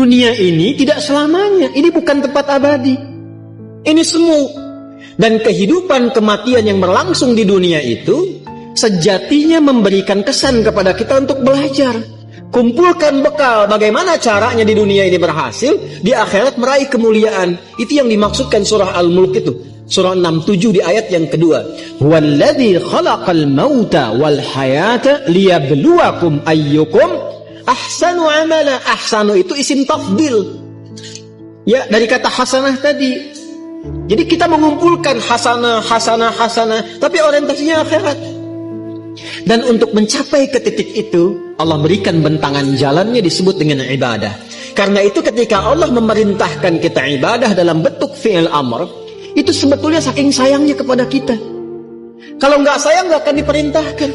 dunia ini tidak selamanya. Ini bukan tempat abadi. Ini semu. Dan kehidupan kematian yang berlangsung di dunia itu sejatinya memberikan kesan kepada kita untuk belajar. Kumpulkan bekal bagaimana caranya di dunia ini berhasil, di akhirat meraih kemuliaan. Itu yang dimaksudkan surah Al-Mulk itu. Surah 67 di ayat yang kedua. Huwallazi khalaqal mauta wal hayata liyabluwakum ayyukum ahsanu amala. Ahsanu itu isim tafdil. Ya, dari kata hasanah tadi. Jadi kita mengumpulkan hasanah, tapi orientasinya akhirat. Dan untuk mencapai ke titik itu, Allah berikan bentangan jalannya disebut dengan ibadah. Karena itu ketika Allah memerintahkan kita ibadah dalam bentuk fi'il amr, itu sebetulnya saking sayangnya kepada kita. Kalau nggak sayang nggak akan diperintahkan.